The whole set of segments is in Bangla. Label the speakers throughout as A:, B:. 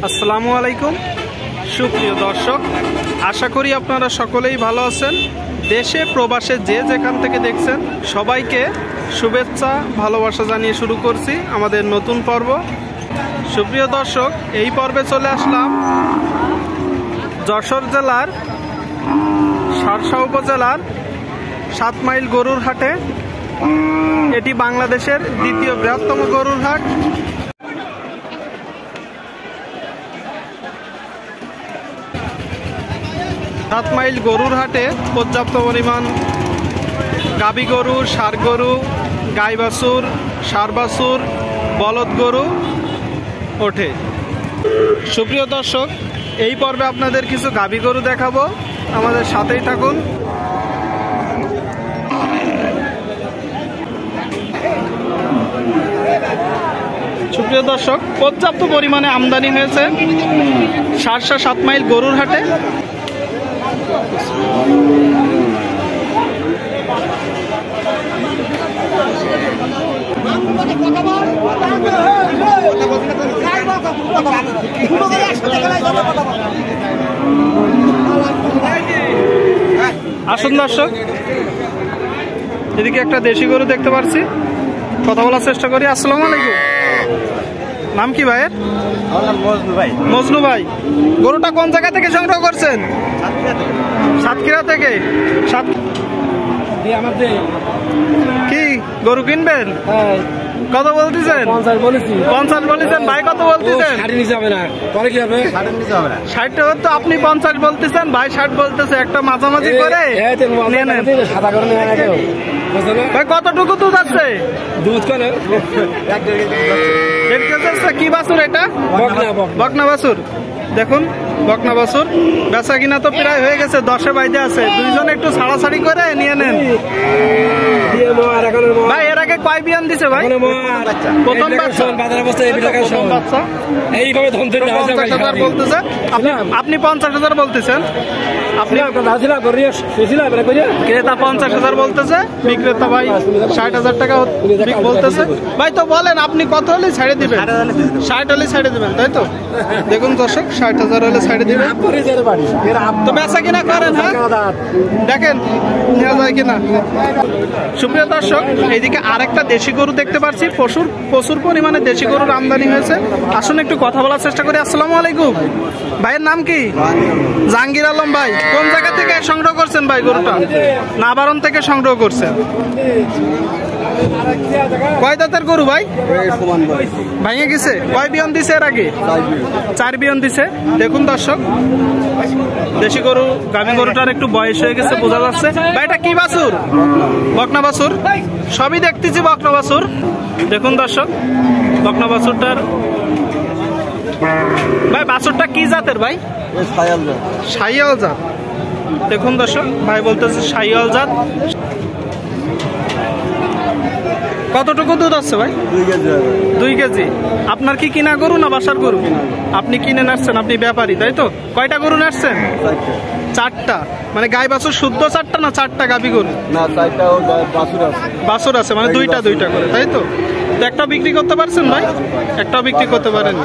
A: আসসালামু আলাইকুম সুপ্রিয় দর্শক, আশা করি আপনারা সকলেই ভালো আছেন। দেশে প্রবাসে যে যেখান থেকে দেখছেন সবাইকে শুভেচ্ছা ভালোবাসা জানিয়ে শুরু করছি আমাদের নতুন পর্ব। সুপ্রিয় দর্শক, এই পর্বে চলে আসলাম যশোর জেলার শার্শা উপজেলার 7 মাইল গরুর হাটে। এটি বাংলাদেশের দ্বিতীয় বৃহত্তম গরুর হাট। সাত মাইল গরুর হাটে পর্যাপ্ত পরিমাণ গাভী গরু, ষাঁড় গরু, গাই বাছুর, ষাঁড় বাছুর, বলদ গরু ওঠে। সুপ্রিয় দর্শক, এই পর্বে আপনাদের কিছু গাভী গরু দেখাবো, আমাদের সাথেই থাকুন। সুপ্রিয় দর্শক, পর্যাপ্ত পরিমাণে আমদানি হয়েছে শার্শা 7 মাইল গরুর হাটে। আসুন দর্শক, এদিকে একটা দেশি গরু দেখতে পাচ্ছি, কথা বলার চেষ্টা করি। আসসালামু আলাইকুম, নাম কি ভাইয়ের? মজনু ভাই, গরুটা কোন জায়গা থেকে সংগ্রহ করছেন? সাতক্ষীরা থেকে। কি গরু কিনবেন? কত বলতেছেন? 50 বলেছেন। ভাই কত বলতেছেন? 60 তো আপনি 50 বলতেছেন, ভাই 60 বলতেছে। একটা মাঝামাঝি করে ভাই কতটুকু দুধ আছে? কি বাছুর এটা? বকনা বাছুর। দেখুন বকনা বাছুর, বেচা কিনা তো প্রায় হয়ে গেছে, 10-এ বাইদে আছে। দুইজন একটু ছাড়াছাড়ি করে নিয়ে নেন। ভাই এর আগে কয় বিয়ান দিছে ভাই? প্রথম বাচ্চা। বলতেছে আপনি 50,000 বলতেছেন। আপনি ক্রেতা 50,000 বলতেছে, বিক্রেতা ভাই 60,000 টাকা বলতেছে। ভাই তো বলেন আপনি কত হলে ছেড়ে দিবেন? 60 হলে ছেড়ে দিবেন, তাই তো? দেখুন দর্শক, 60,000 হলে ছেড়ে দিবেন। তো বেচা কিনা করেন, হ্যাঁ দেখেন নেওয়া যায় কিনা। সুপ্রিয় দর্শক, এইদিকে আরেকটা দেশি গরু দেখতে পাচ্ছি। প্রচুর পরিমাণে দেশি গরুর আমদানি হয়েছে। আসুন একটু কথা বলার চেষ্টা করি। আসসালামু আলাইকুম, ভাইয়ের নাম কি? জাহাঙ্গীর আলম। ভাই কোন জায়গা থেকে সংগ্রহ করছেন ভাই গরুটা? নাবারণ থেকে সংগ্রহ করছেন। কয় দাঁতের গরু ভাই? ভাঙে গেছে। কয় বিয়ন দিছে এর আগে? 4 বিয়ন দিছে। দেখুন দর্শক, দেশি গরু, গাভী গরুটার একটু বয়স হয়ে গেছে, বোঝা যাচ্ছে। ভাই এটা কি বাছুর? বকনা বাছুর। সবই দেখতেছি বকনা বাছুর। দেখুন দর্শক, বকনা বাছুরটার, ভাই বাছুরটা কি জাতের ভাই? শাহিওয়াল জাত। দেখুন দর্শক, ভাই বলতেছে শাহিওয়াল জাত। কতটুকু দুধ আছে ভাই? 2 কেজি। আপনার কি কিনা গরু না বাসার গরু? আপনি কিনে নাচ্ছেন, আপনি ব্যাপারী, তাই তো? কয়টা গরু নাচ্ছেন? 4টা। মানে গাই বাছুর শুদ্ধ 4টা না 4টা গাভী গরু? না, 4টা বাছুর আছে, মানে 2টা করে, তাই তো? একটা বিক্রি করতে পারছেন ভাই? একটাও বিক্রি করতে পারেন।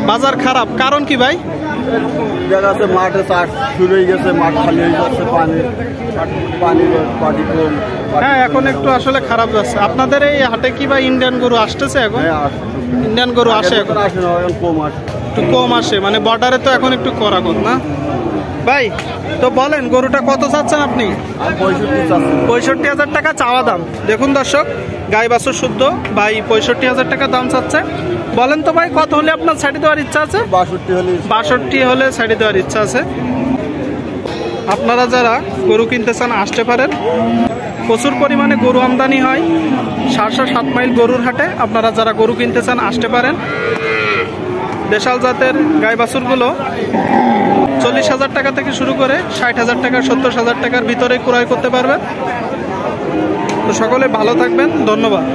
A: বাজার খারাপ, কারণ কি ভাই? মাঠে চাষ শুরু হয়ে গেছে, মাঠ খালি হয়ে যাচ্ছে, পানি কম। হ্যাঁ, এখন একটু আসলে খারাপ যাচ্ছে। আপনাদের এই হাটে কি ভাই ইন্ডিয়ান গরু আসতেছে এখন? ইন্ডিয়ান গরু আসে এখন, একটু কম আসে, মানে বর্ডারে তো এখন একটু করা কর না ভাই। তো বলেন গরুটা কত চাচ্ছেন আপনি? 65,000 টাকা চাওয়া দাম। দেখুন দর্শক, গাই বাছুর শুদ্ধ, ভাই 65,000 টাকা দাম চাচ্ছে। বলেন তো ভাই কত হলে আপনার ছাড়ি দেওয়ার ইচ্ছা আছে? 62 হলে ছাড়ি দেওয়ার ইচ্ছা আছে। আপনারা যারা গরু কিনতে চান আসতে পারেন। প্রচুর পরিমাণে গরু আমদানি হয় শার্শা 7 মাইল গরুর হাটে। আপনারা যারা গরু কিনতে চান আসতে পারেন। দেশাল জাতের গাই বাছুরগুলো 40,000 টাকা থেকে শুরু করে 60,000 টাকা, 70,000 টাকার ভিতরে ক্রয় করতে পারবেন। তো সকলে ভালো থাকবেন, ধন্যবাদ।